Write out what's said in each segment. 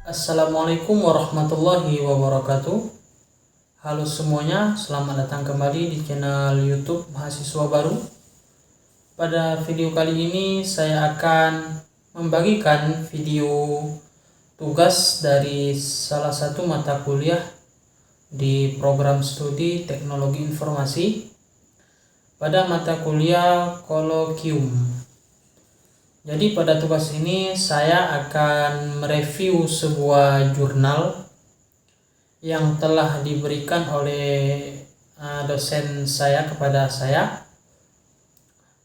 Assalamualaikum warahmatullahi wabarakatuh. Halo semuanya, selamat datang kembali di channel YouTube Mahasiswa Baru. Pada video kali ini saya akan membagikan video tugas dari salah satu mata kuliah di program studi Teknologi Informasi pada mata kuliah Kolokium. Jadi pada tugas ini saya akan mereview sebuah jurnal yang telah diberikan oleh dosen saya kepada saya.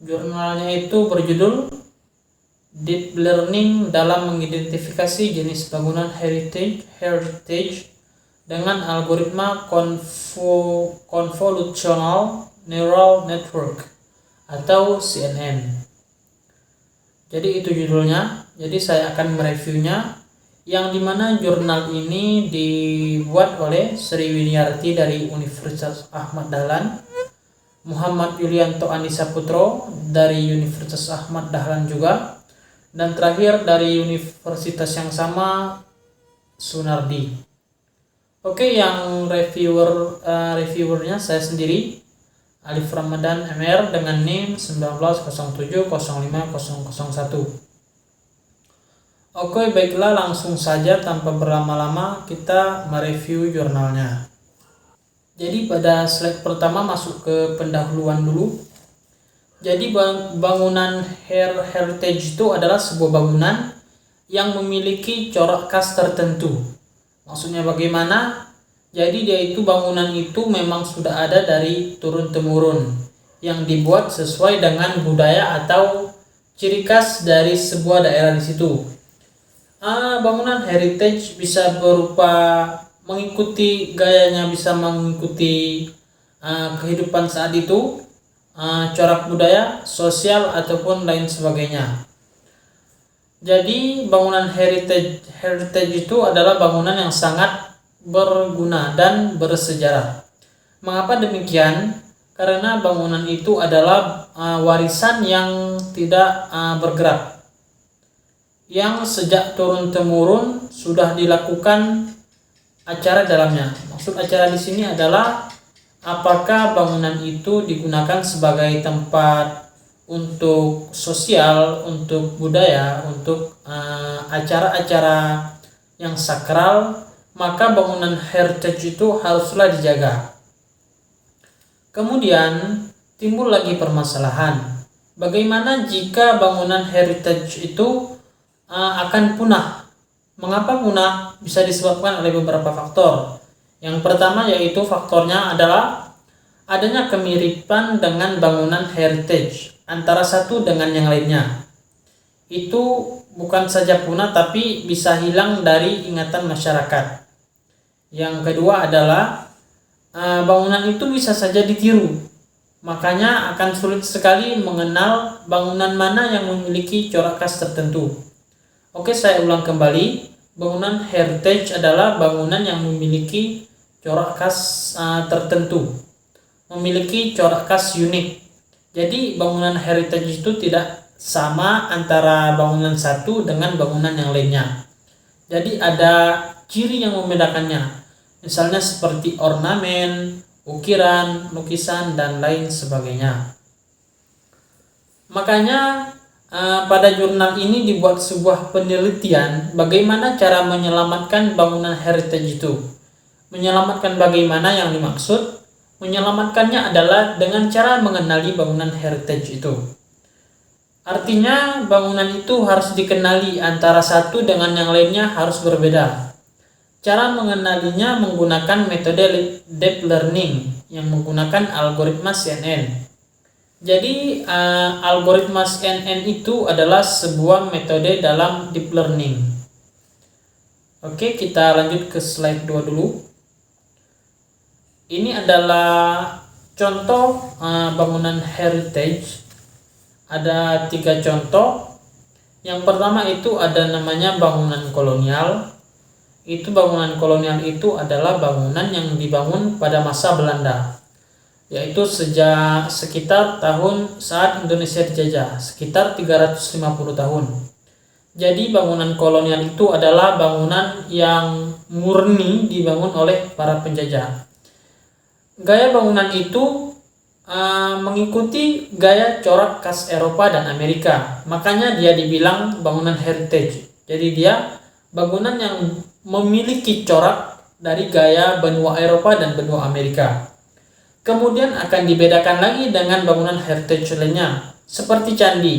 Jurnalnya itu berjudul Deep Learning dalam mengidentifikasi jenis bangunan heritage dengan algoritma Convolutional Neural Network atau CNN. Jadi itu judulnya. Jadi saya akan mereviewnya, yang dimana jurnal ini dibuat oleh Sri Winiarti dari Universitas Ahmad Dahlan, Muhammad Yulianto Andisa Putro dari Universitas Ahmad Dahlan juga, dan terakhir dari universitas yang sama, Sunardi. Oke, yang reviewernya saya sendiri, Alif Ramadan MR dengan NIM 1907050001. Oke, baiklah, langsung saja tanpa berlama-lama kita mereview jurnalnya. Jadi pada slide pertama masuk ke pendahuluan dulu. Jadi bangunan heritage itu adalah sebuah bangunan yang memiliki corak khas tertentu. Maksudnya bagaimana? Jadi dia itu, bangunan itu memang sudah ada dari turun-temurun yang dibuat sesuai dengan budaya atau ciri khas dari sebuah daerah di situ. Bangunan heritage bisa berupa mengikuti gayanya, bisa mengikuti kehidupan saat itu, corak budaya, sosial ataupun lain sebagainya. Jadi bangunan heritage itu adalah bangunan yang sangat berguna dan bersejarah. Mengapa demikian? Karena bangunan itu adalah warisan yang tidak bergerak, yang sejak turun-temurun sudah dilakukan acara dalamnya. Maksud acara di sini adalah apakah bangunan itu digunakan sebagai tempat untuk sosial, untuk budaya, untuk acara-acara yang sakral, maka bangunan heritage itu haruslah dijaga. Kemudian timbul lagi permasalahan, bagaimana jika bangunan heritage itu akan punah? Mengapa punah? Bisa disebabkan oleh beberapa faktor. Yang pertama yaitu faktornya adalah adanya kemiripan dengan bangunan heritage antara satu dengan yang lainnya. Itu bukan saja punah tapi bisa hilang dari ingatan masyarakat. Yang kedua adalah bangunan itu bisa saja ditiru, makanya akan sulit sekali mengenal bangunan mana yang memiliki corak khas tertentu. Oke, saya ulang kembali, bangunan heritage adalah bangunan yang memiliki corak khas tertentu, memiliki corak khas unik. Jadi bangunan heritage itu tidak sama antara bangunan satu dengan bangunan yang lainnya. Jadi ada ciri yang membedakannya, misalnya seperti ornamen, ukiran, lukisan, dan lain sebagainya. Makanya pada jurnal ini dibuat sebuah penelitian bagaimana cara menyelamatkan bangunan heritage itu. Menyelamatkan bagaimana yang dimaksud? Menyelamatkannya adalah dengan cara mengenali bangunan heritage itu. Artinya bangunan itu harus dikenali, antara satu dengan yang lainnya harus berbeda. Cara mengenalinya menggunakan metode deep learning yang menggunakan algoritma CNN. Jadi algoritma CNN itu adalah sebuah metode dalam deep learning. Oke, kita lanjut ke slide 2 dulu. Ini adalah contoh bangunan heritage. Ada 3 contoh. Yang pertama itu ada namanya bangunan kolonial. Itu bangunan kolonial itu adalah bangunan yang dibangun pada masa Belanda, yaitu sejak sekitar tahun saat Indonesia dijajah, sekitar 350 tahun. Jadi bangunan kolonial itu adalah bangunan yang murni dibangun oleh para penjajah. Gaya bangunan itu mengikuti gaya corak khas Eropa dan Amerika. Makanya dia dibilang bangunan heritage. Jadi dia bangunan yang memiliki corak dari gaya benua Eropa dan benua Amerika. Kemudian akan dibedakan lagi dengan bangunan heritage lainnya, seperti candi.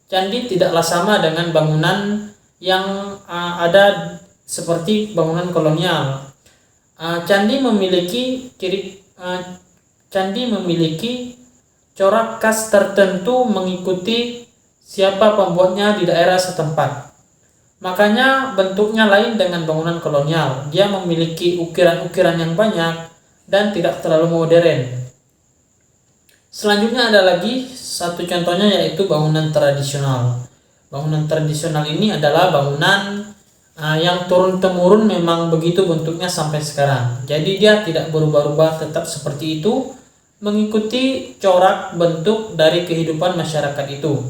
Candi tidaklah sama dengan bangunan yang ada seperti bangunan kolonial. Candi memiliki corak khas tertentu mengikuti siapa pembuatnya di daerah setempat. Makanya bentuknya lain dengan bangunan kolonial. Dia memiliki ukiran-ukiran yang banyak dan tidak terlalu modern. Selanjutnya ada lagi satu contohnya, yaitu bangunan tradisional. Bangunan tradisional ini adalah bangunan yang turun-temurun memang begitu bentuknya sampai sekarang. Jadi dia tidak berubah-ubah, tetap seperti itu, mengikuti corak bentuk dari kehidupan masyarakat itu.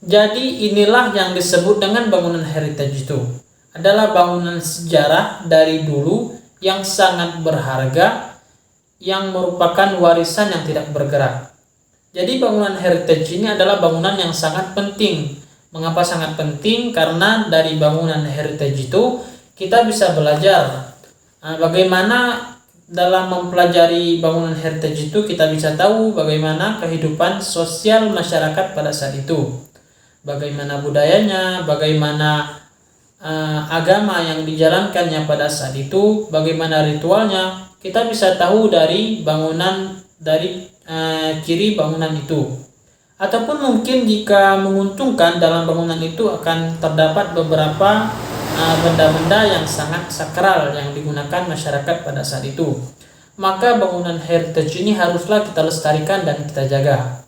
Jadi inilah yang disebut dengan bangunan heritage itu. Adalah bangunan sejarah dari dulu yang sangat berharga, yang merupakan warisan yang tidak bergerak. Jadi bangunan heritage ini adalah bangunan yang sangat penting. Mengapa sangat penting? Karena dari bangunan heritage itu kita bisa belajar bagaimana dalam mempelajari bangunan heritage itu kita bisa tahu bagaimana kehidupan sosial masyarakat pada saat itu, bagaimana budayanya, bagaimana agama yang dijalankannya pada saat itu, bagaimana ritualnya. Kita bisa tahu dari bangunan, dari ciri bangunan itu. Ataupun mungkin jika menguntungkan, dalam bangunan itu akan terdapat beberapa benda-benda yang sangat sakral yang digunakan masyarakat pada saat itu. Maka bangunan heritage ini haruslah kita lestarikan dan kita jaga.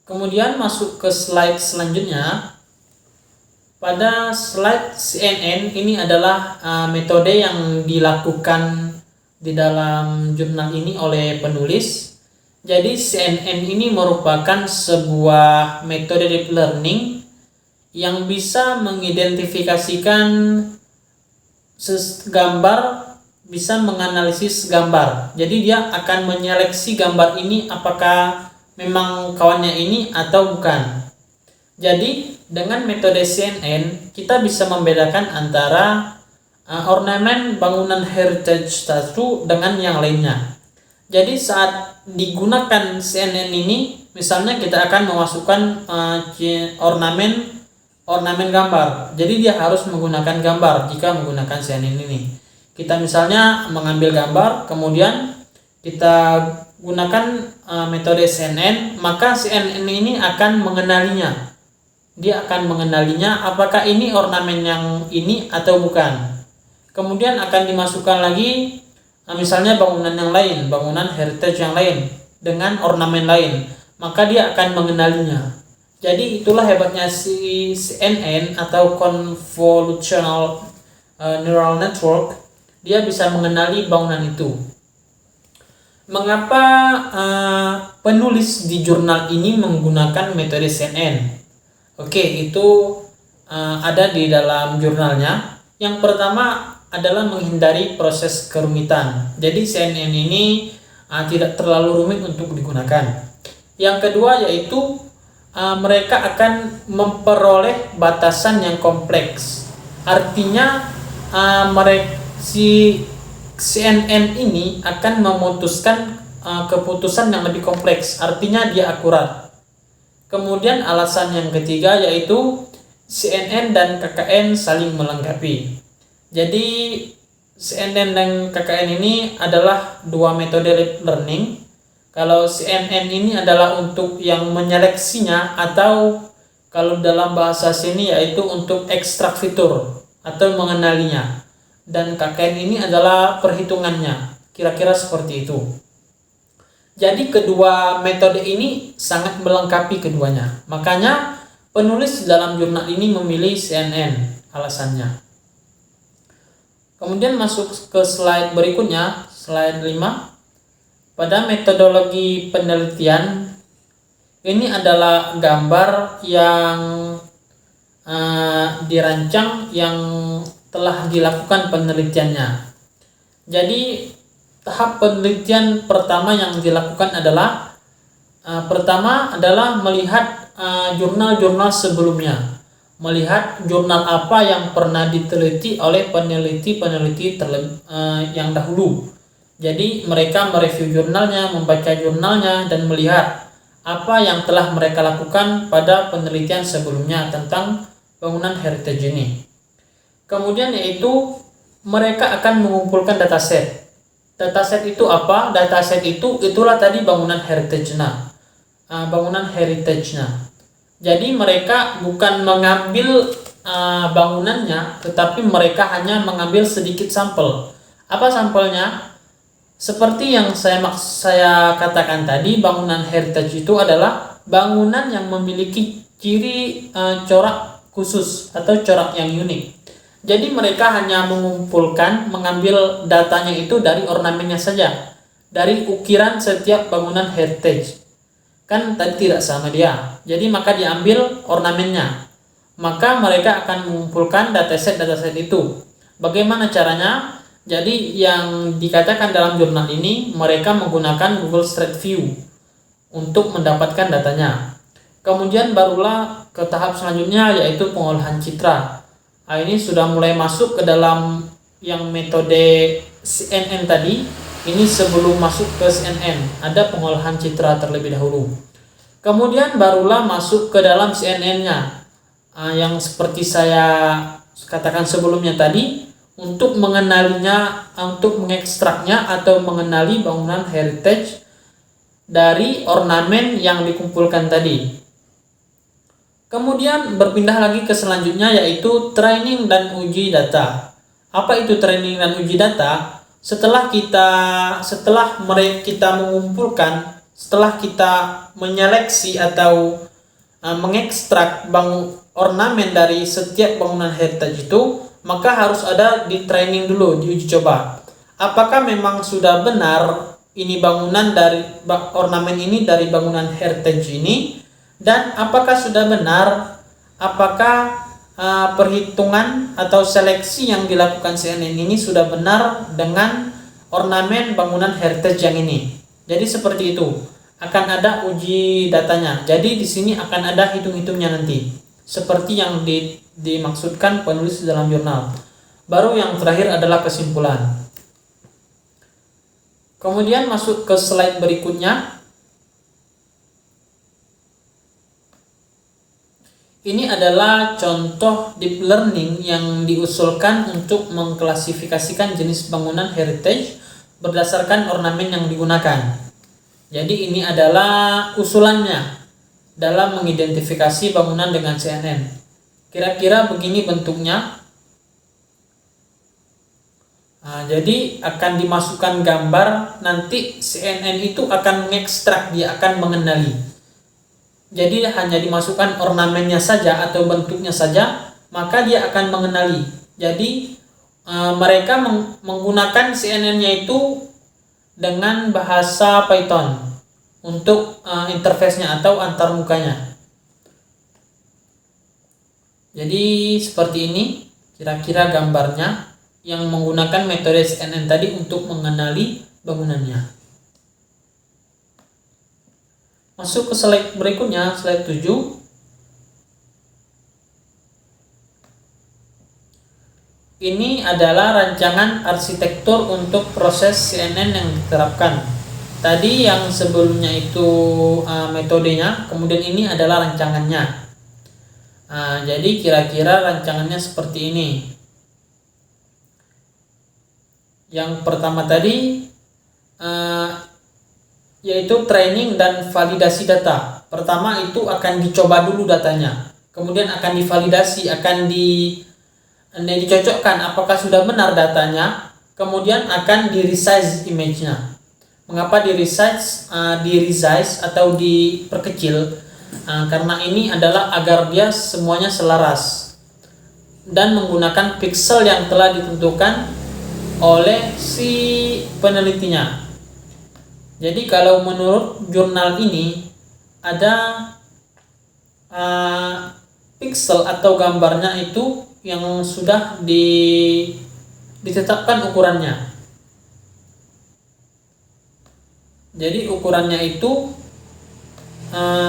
Kemudian masuk ke slide selanjutnya. Pada slide CNN ini adalah metode yang dilakukan di dalam jurnal ini oleh penulis. Jadi CNN ini merupakan sebuah metode deep learning yang bisa mengidentifikasikan gambar, bisa menganalisis gambar. Jadi dia akan menyeleksi gambar ini apakah memang kawannya ini atau bukan. Jadi dengan metode CNN kita bisa membedakan antara ornamen bangunan heritage satu dengan yang lainnya. Jadi saat digunakan CNN ini, misalnya kita akan memasukkan ornamen gambar. Jadi dia harus menggunakan gambar jika menggunakan CNN ini. Kita misalnya mengambil gambar, kemudian kita gunakan metode CNN, maka CNN ini akan mengenalinya. Dia akan mengenalinya apakah ini ornamen yang ini atau bukan. Kemudian akan dimasukkan lagi misalnya bangunan yang lain, bangunan heritage yang lain dengan ornamen lain, maka dia akan mengenalinya. Jadi itulah hebatnya si CNN atau Convolutional Neural Network. Dia bisa mengenali bangunan itu. Mengapa penulis di jurnal ini menggunakan metode CNN? Oke, itu ada di dalam jurnalnya. Yang pertama adalah menghindari proses kerumitan. Jadi CNN ini tidak terlalu rumit untuk digunakan. Yang kedua yaitu mereka akan memperoleh batasan yang kompleks. Artinya si CNN ini akan memutuskan keputusan yang lebih kompleks. Artinya dia akurat. Kemudian alasan yang ketiga yaitu CNN dan KKN saling melengkapi. Jadi CNN dan KKN ini adalah dua metode learning. Kalau CNN ini adalah untuk yang menyeleksinya, atau kalau dalam bahasa sini yaitu untuk ekstrak fitur atau mengenalinya. Dan KKN ini adalah perhitungannya. Kira-kira seperti itu. Jadi kedua metode ini sangat melengkapi keduanya. Makanya penulis dalam jurnal ini memilih CNN alasannya. Kemudian masuk ke slide berikutnya, slide 5. Pada metodologi penelitian Ini adalah gambar yang dirancang yang telah dilakukan penelitiannya. Jadi tahap penelitian pertama yang dilakukan adalah pertama adalah melihat jurnal-jurnal sebelumnya, melihat jurnal apa yang pernah diteliti oleh peneliti-peneliti yang dahulu. Jadi mereka mereview jurnalnya, membaca jurnalnya, dan melihat apa yang telah mereka lakukan pada penelitian sebelumnya tentang bangunan heritage ini. Kemudian yaitu mereka akan mengumpulkan dataset. Dataset itu apa? Dataset itulah tadi bangunan heritage-nya. Jadi mereka bukan mengambil bangunannya, tetapi mereka hanya mengambil sedikit sampel. Apa sampelnya? Seperti yang saya katakan tadi, bangunan heritage itu adalah bangunan yang memiliki ciri corak khusus atau corak yang unik. Jadi mereka hanya mengambil datanya itu dari ornamennya saja, dari ukiran setiap bangunan heritage. Kan tadi tidak sama dia, jadi maka diambil ornamennya. Maka mereka akan mengumpulkan dataset itu. Bagaimana caranya? Jadi yang dikatakan dalam jurnal ini, mereka menggunakan Google Street View untuk mendapatkan datanya. Kemudian barulah ke tahap selanjutnya, yaitu pengolahan citra. Ini sudah mulai masuk ke dalam yang metode CNN tadi. Ini sebelum masuk ke CNN, ada pengolahan citra terlebih dahulu. Kemudian barulah masuk ke dalam CNN-nya, yang seperti saya katakan sebelumnya tadi, untuk mengenalinya, untuk mengekstraknya atau mengenali bangunan heritage dari ornamen yang dikumpulkan tadi. Kemudian berpindah lagi ke selanjutnya, yaitu training dan uji data. Apa itu training dan uji data? Setelah kita mengumpulkan, setelah kita menyeleksi atau mengekstrak ornamen dari setiap bangunan heritage itu, maka harus ada di training dulu, diuji coba. Apakah memang sudah benar ini bangunan dari ornamen ini dari bangunan heritage ini, dan apakah sudah benar, apakah perhitungan atau seleksi yang dilakukan CNN ini sudah benar dengan ornamen bangunan heritage yang ini. Jadi seperti itu, akan ada uji datanya. Jadi di sini akan ada hitung-hitungnya nanti, seperti yang dimaksudkan penulis dalam jurnal. Baru yang terakhir adalah kesimpulan. Kemudian masuk ke slide berikutnya. Ini adalah contoh deep learning yang diusulkan untuk mengklasifikasikan jenis bangunan heritage berdasarkan ornamen yang digunakan. Jadi ini adalah usulannya dalam mengidentifikasi bangunan dengan CNN. Kira-kira begini bentuknya. Jadi akan dimasukkan gambar, nanti CNN itu akan mengekstrak, dia akan mengenali. Jadi hanya dimasukkan ornamennya saja atau bentuknya saja, maka dia akan mengenali. Jadi mereka menggunakan CNN-nya itu dengan bahasa Python untuk interface-nya atau antarmukanya. Jadi seperti ini kira-kira gambarnya yang menggunakan metode CNN tadi untuk mengenali bangunannya. Masuk ke slide berikutnya, slide 7. Ini adalah rancangan arsitektur untuk proses CNN yang diterapkan. Tadi yang sebelumnya itu metodenya, kemudian ini adalah rancangannya. Jadi kira-kira rancangannya seperti ini. Yang pertama tadi yaitu training dan validasi data. Pertama itu akan dicoba dulu datanya, kemudian akan divalidasi, akan dicocokkan apakah sudah benar datanya, kemudian akan di-resize image-nya. Mengapa di-resize atau diperkecil? Karena ini adalah agar dia semuanya selaras dan menggunakan pixel yang telah ditentukan oleh si penelitinya. Jadi kalau menurut jurnal ini, ada pixel atau gambarnya itu yang sudah ditetapkan ukurannya. Jadi ukurannya itu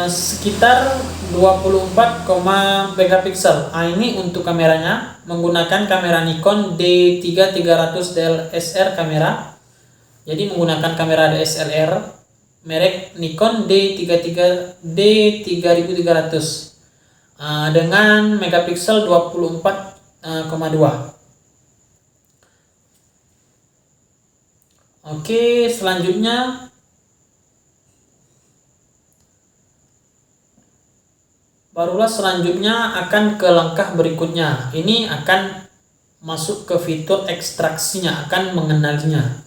sekitar 24, megapiksel. Ini untuk kameranya menggunakan kamera Nikon D3300 DSLR kamera. Jadi menggunakan kamera DSLR merek Nikon D3300 dengan megapiksel 24,2. Oke, selanjutnya akan ke langkah berikutnya. Ini akan masuk ke fitur ekstraksinya, akan mengenalinya.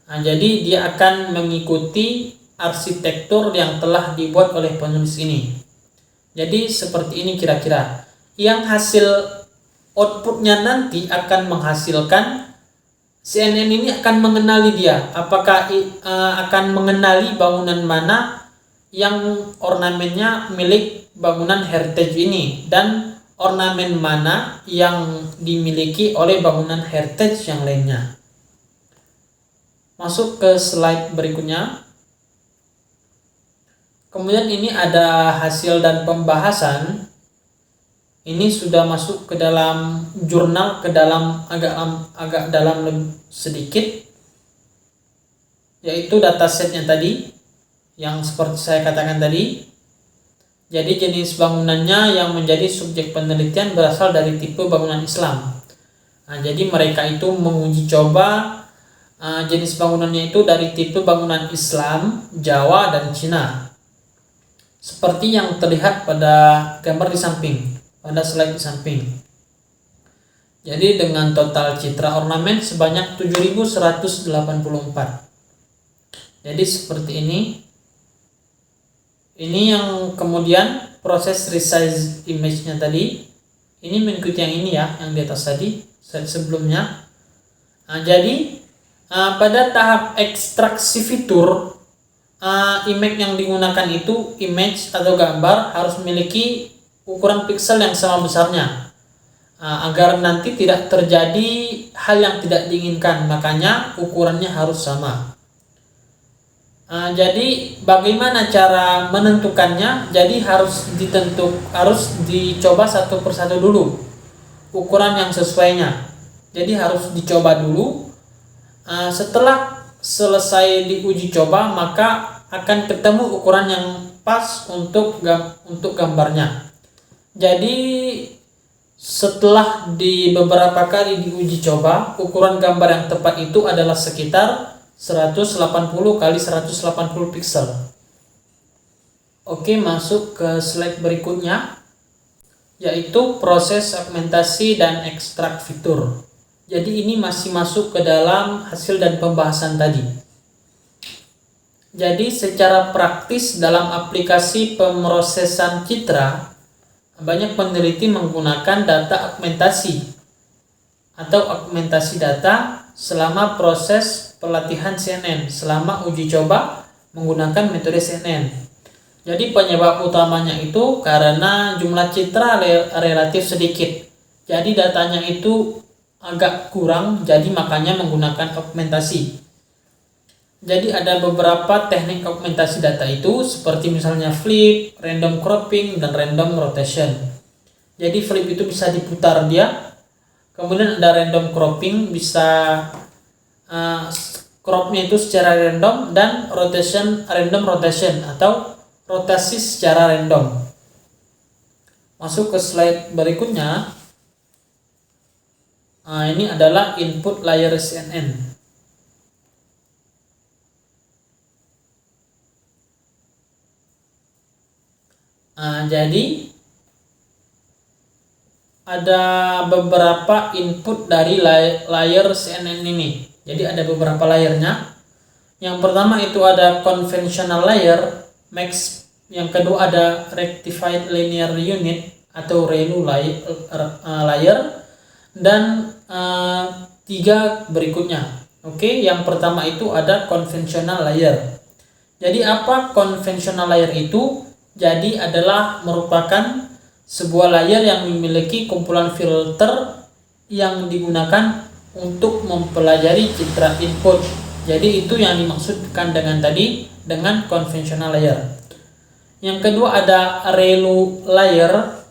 Jadi dia akan mengikuti arsitektur yang telah dibuat oleh penulis ini. Jadi seperti ini kira-kira. Yang hasil outputnya nanti akan menghasilkan CNN ini akan mengenali dia. Apakah akan mengenali bangunan mana yang ornamennya milik bangunan heritage ini, dan ornamen mana yang dimiliki oleh bangunan heritage yang lainnya. Masuk ke slide berikutnya. Kemudian ini ada hasil dan pembahasan. Ini sudah masuk ke dalam jurnal, ke dalam agak dalam sedikit, yaitu datasetnya tadi yang seperti saya katakan tadi. Jadi jenis bangunannya yang menjadi subjek penelitian berasal dari tipe bangunan Islam. Jadi mereka itu menguji coba jenis bangunannya itu dari tipe bangunan Islam, Jawa, dan Cina. Seperti yang terlihat pada gambar di samping, pada slide di samping. Jadi dengan total citra ornamen sebanyak 7.184. Jadi seperti ini. Ini yang kemudian proses resize image-nya tadi. Ini mengikuti yang ini ya, yang di atas tadi, slide sebelumnya. Jadi pada tahap ekstraksi fitur, image yang digunakan itu, image atau gambar, harus memiliki ukuran piksel yang sama besarnya, agar nanti tidak terjadi hal yang tidak diinginkan. Makanya ukurannya harus sama. Jadi bagaimana cara menentukannya? Jadi harus dicoba satu persatu dulu ukuran yang sesuainya. Jadi harus dicoba dulu. Setelah selesai diuji coba, maka akan ketemu ukuran yang pas untuk gambarnya. Jadi setelah di beberapa kali diuji coba, ukuran gambar yang tepat itu adalah sekitar 180 kali 180 piksel. Oke, masuk ke slide berikutnya, yaitu proses segmentasi dan ekstrak fitur. Jadi ini masih masuk ke dalam hasil dan pembahasan tadi. Jadi secara praktis dalam aplikasi pemrosesan citra, banyak peneliti menggunakan data augmentasi atau augmentasi data selama proses pelatihan CNN, selama uji coba menggunakan metode CNN. Jadi penyebab utamanya itu karena jumlah citra relatif sedikit. Jadi datanya itu agak kurang, jadi makanya menggunakan augmentasi. Jadi ada beberapa teknik augmentasi data itu, seperti misalnya flip, random cropping, dan random rotation. Jadi flip itu bisa diputar dia, kemudian ada random cropping, bisa cropnya itu secara random, dan random rotation atau rotasi secara random. Masuk ke slide berikutnya. Ini adalah input layer CNN. Jadi ada beberapa input dari layer CNN ini. Jadi ada beberapa layernya. Yang pertama itu ada conventional layer, max. Yang kedua ada rectified linear unit atau ReLU layer, dan 3 berikutnya. Oke, yang pertama itu ada conventional layer. Jadi apa conventional layer itu? Jadi adalah merupakan sebuah layer yang memiliki kumpulan filter yang digunakan untuk mempelajari citra input. Jadi itu yang dimaksudkan dengan tadi dengan conventional layer. Yang kedua ada ReLU layer,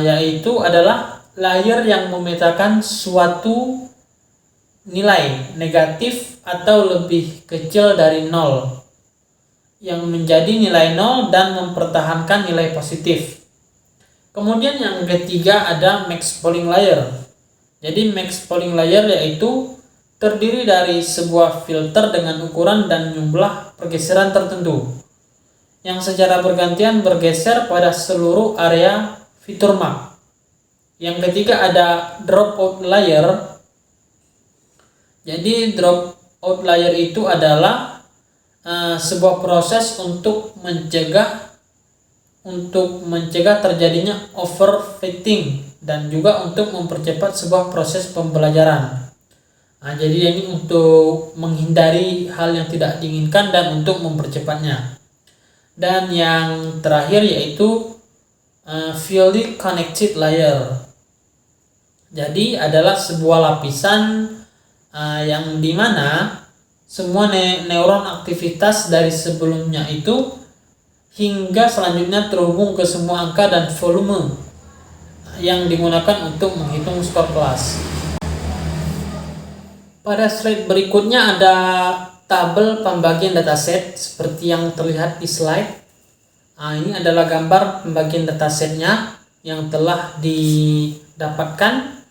yaitu adalah layer yang memetakan suatu nilai negatif atau lebih kecil dari 0 yang menjadi nilai 0 dan mempertahankan nilai positif. Kemudian yang ketiga ada max polling layer. Jadi max polling layer yaitu terdiri dari sebuah filter dengan ukuran dan jumlah pergeseran tertentu yang secara bergantian bergeser pada seluruh area fitur map. Yang ketiga ada dropout layer. Jadi dropout layer itu adalah sebuah proses untuk mencegah terjadinya overfitting dan juga untuk mempercepat sebuah proses pembelajaran. Jadi ini untuk menghindari hal yang tidak diinginkan dan untuk mempercepatnya. Dan yang terakhir yaitu fully connected layer. Jadi adalah sebuah lapisan yang dimana semua neuron aktivitas dari sebelumnya itu hingga selanjutnya terhubung ke semua angka dan volume yang digunakan untuk menghitung skor kelas. Pada slide berikutnya ada tabel pembagian dataset seperti yang terlihat di slide. Ini adalah gambar pembagian datasetnya yang telah didapatkan.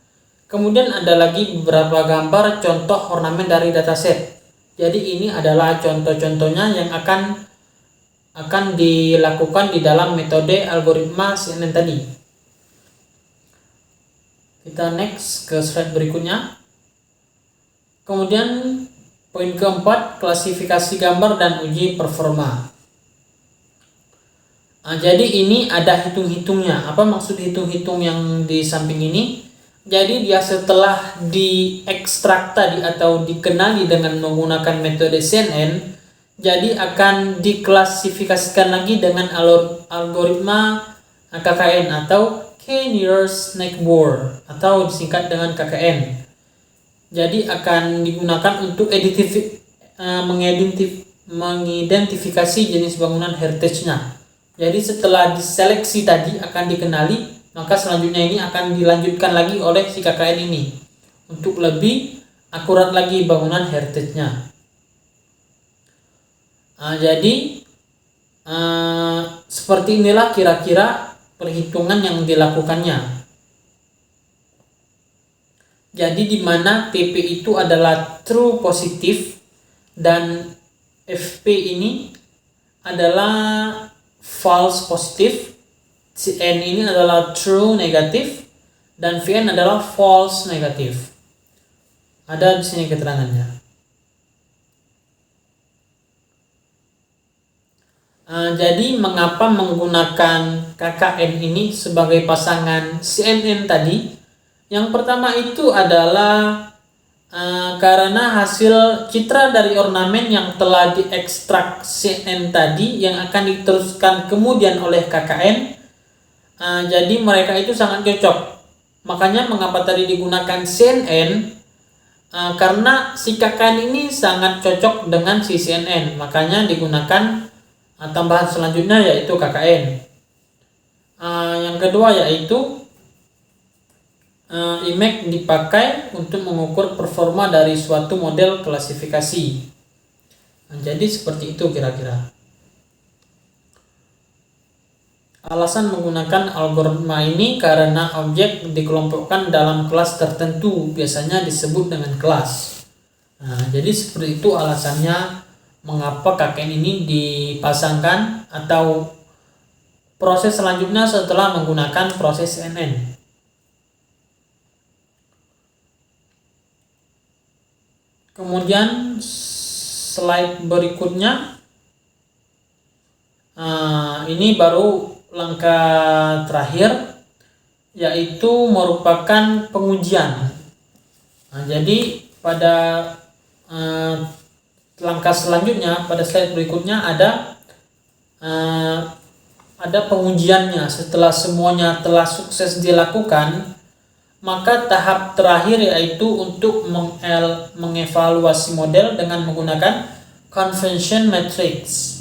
Kemudian ada lagi beberapa gambar contoh ornamen dari dataset. Jadi ini adalah contoh-contohnya yang akan dilakukan di dalam metode algoritma CNN tadi. Kita next ke slide berikutnya. Kemudian poin keempat, klasifikasi gambar dan uji performa. Jadi ini ada hitung-hitungnya. Apa maksud hitung-hitung yang di samping ini? Jadi dia setelah diekstrak tadi atau dikenali dengan menggunakan metode CNN, jadi akan diklasifikasikan lagi dengan algoritma KKN atau K-nearest neighbor atau disingkat dengan KKN. Jadi akan digunakan untuk mengidentifikasi jenis bangunan heritage-nya. Jadi setelah diseleksi tadi akan dikenali, maka selanjutnya ini akan dilanjutkan lagi oleh si KKN ini untuk lebih akurat lagi bangunan heritage-nya. Jadi seperti inilah kira-kira perhitungan yang dilakukannya. Jadi di mana TP itu adalah true positif dan FP ini adalah false positif, CN ini adalah true negatif dan VN adalah false negatif. Ada di sini keterangannya. Jadi mengapa menggunakan KKN ini sebagai pasangan CNN tadi? Yang pertama itu adalah karena hasil citra dari ornamen yang telah diekstrak CNN tadi yang akan diteruskan kemudian oleh KKN, jadi mereka itu sangat cocok. Makanya mengapa tadi digunakan CNN, karena si KKN ini sangat cocok dengan si CNN, makanya digunakan tambahan selanjutnya yaitu KKN. Yang kedua yaitu IMEC dipakai untuk mengukur performa dari suatu model klasifikasi. Jadi seperti itu kira-kira. Alasan menggunakan algoritma ini karena objek dikelompokkan dalam kelas tertentu, biasanya disebut dengan kelas. Jadi seperti itu alasannya mengapa KKN ini dipasangkan atau proses selanjutnya setelah menggunakan proses CNN. Kemudian slide berikutnya, ini baru langkah terakhir, yaitu merupakan pengujian. Jadi pada langkah selanjutnya pada slide berikutnya ada pengujiannya. Setelah semuanya telah sukses dilakukan, maka tahap terakhir yaitu untuk mengevaluasi model dengan menggunakan convention matrix.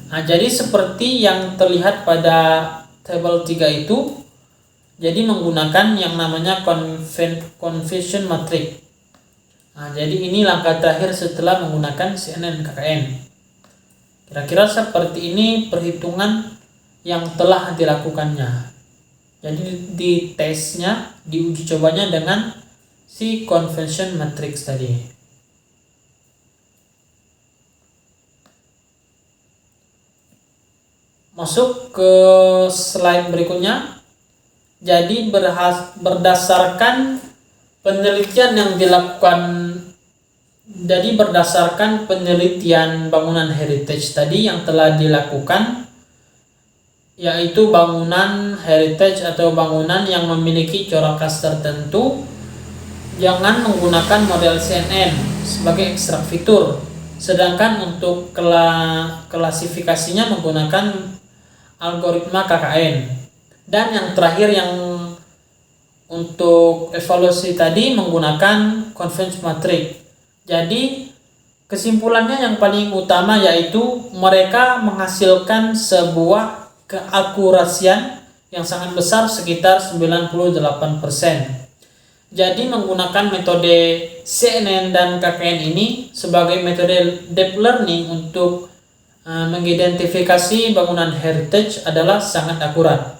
Jadi seperti yang terlihat pada tabel 3 itu, jadi menggunakan yang namanya convention matrix. Jadi ini langkah terakhir setelah menggunakan CNN KKN. Kira-kira seperti ini perhitungan yang telah dilakukannya. Jadi di tesnya, di uji cobanya dengan si convention matrix tadi. Masuk ke slide berikutnya. Jadi berdasarkan penelitian yang dilakukan, jadi berdasarkan penelitian bangunan heritage tadi yang telah dilakukan, yaitu bangunan heritage atau bangunan yang memiliki corak khas tertentu, jangan menggunakan model CNN sebagai ekstrak fitur, sedangkan untuk klasifikasinya menggunakan algoritma KKN. Dan yang terakhir yang untuk evaluasi tadi menggunakan convention matrix. Jadi kesimpulannya yang paling utama yaitu mereka menghasilkan sebuah keakurasian yang sangat besar, sekitar 98%. Jadi menggunakan metode CNN dan KKN ini sebagai metode deep learning untuk mengidentifikasi bangunan heritage adalah sangat akurat.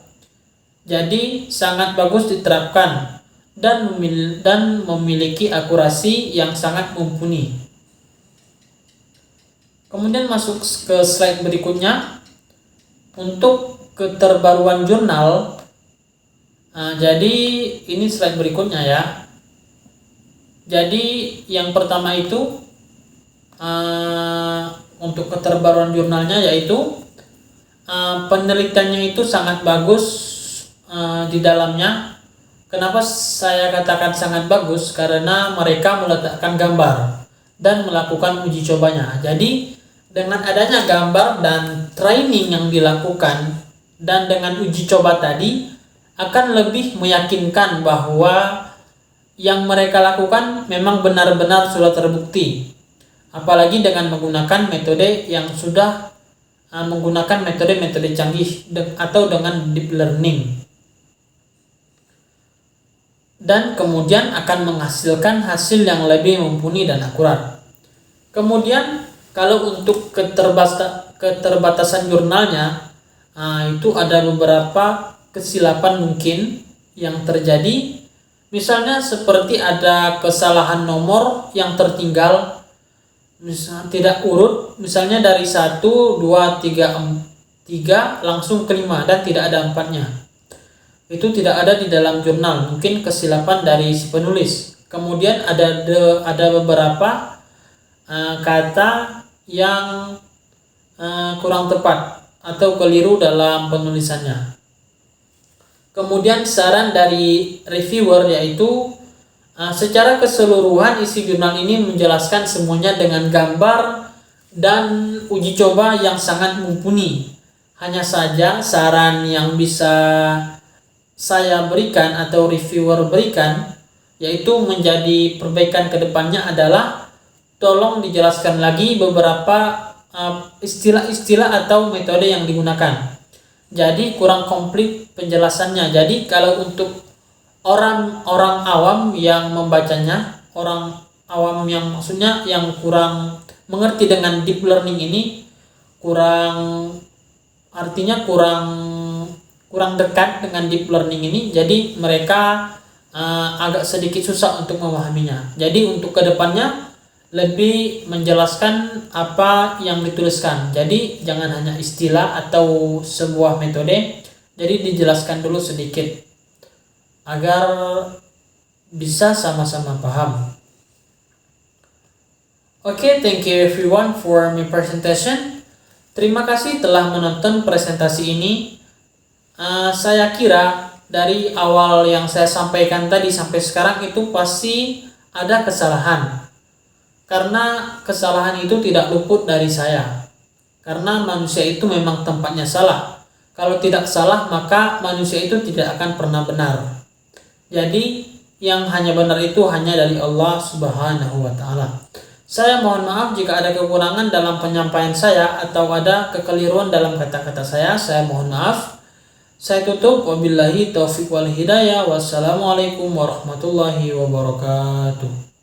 Jadi sangat bagus diterapkan dan memiliki akurasi yang sangat mumpuni. Kemudian masuk ke slide berikutnya. Untuk keterbaruan jurnal, jadi ini slide berikutnya ya. Jadi yang pertama itu untuk keterbaruan jurnalnya yaitu penelitiannya itu sangat bagus di dalamnya. Kenapa saya katakan sangat bagus? Karena mereka meletakkan gambar dan melakukan uji cobanya. Jadi dengan adanya gambar dan training yang dilakukan dan dengan uji coba tadi akan lebih meyakinkan bahwa yang mereka lakukan memang benar-benar sudah terbukti. Apalagi dengan menggunakan metode yang sudah menggunakan metode-metode canggih atau dengan deep learning. Dan kemudian akan menghasilkan hasil yang lebih mumpuni dan akurat. Kemudian kalau untuk keterbatasan jurnalnya, itu ada beberapa kesilapan mungkin yang terjadi. Misalnya seperti ada kesalahan nomor yang tertinggal, misalnya tidak urut, misalnya dari 1, 2, 3 langsung ke 5 dan tidak ada 4-nya. Itu tidak ada di dalam jurnal, mungkin kesilapan dari si penulis. Kemudian ada beberapa kata yang kurang tepat atau keliru dalam penulisannya. Kemudian saran dari reviewer yaitu secara keseluruhan isi jurnal ini menjelaskan semuanya dengan gambar dan uji coba yang sangat mumpuni. Hanya saja saran yang bisa saya berikan atau reviewer berikan yaitu menjadi perbaikan kedepannya adalah tolong dijelaskan lagi beberapa istilah-istilah atau metode yang digunakan. Jadi kurang komplit penjelasannya. Jadi kalau untuk orang awam yang membacanya, orang awam yang maksudnya yang kurang mengerti dengan deep learning ini, artinya kurang dekat dengan deep learning ini, jadi mereka agak sedikit susah untuk memahaminya. Jadi untuk kedepannya lebih menjelaskan apa yang dituliskan. Jadi jangan hanya istilah atau sebuah metode, jadi dijelaskan dulu sedikit agar bisa sama-sama paham. Okay, thank you everyone for my presentation. Terima kasih telah menonton presentasi ini. Saya kira dari awal yang saya sampaikan tadi sampai sekarang itu pasti ada kesalahan. karena kesalahan itu tidak luput dari saya. Karena manusia itu memang tempatnya salah. Kalau tidak salah, maka manusia itu tidak akan pernah benar. Jadi yang hanya benar itu hanya dari Allah Subhanahu wa taala. Saya mohon maaf jika ada kekurangan dalam penyampaian saya atau ada kekeliruan dalam kata-kata saya mohon maaf. Saya tutup, wabillahi taufiq wal hidayah. Wassalamualaikum warahmatullahi wabarakatuh.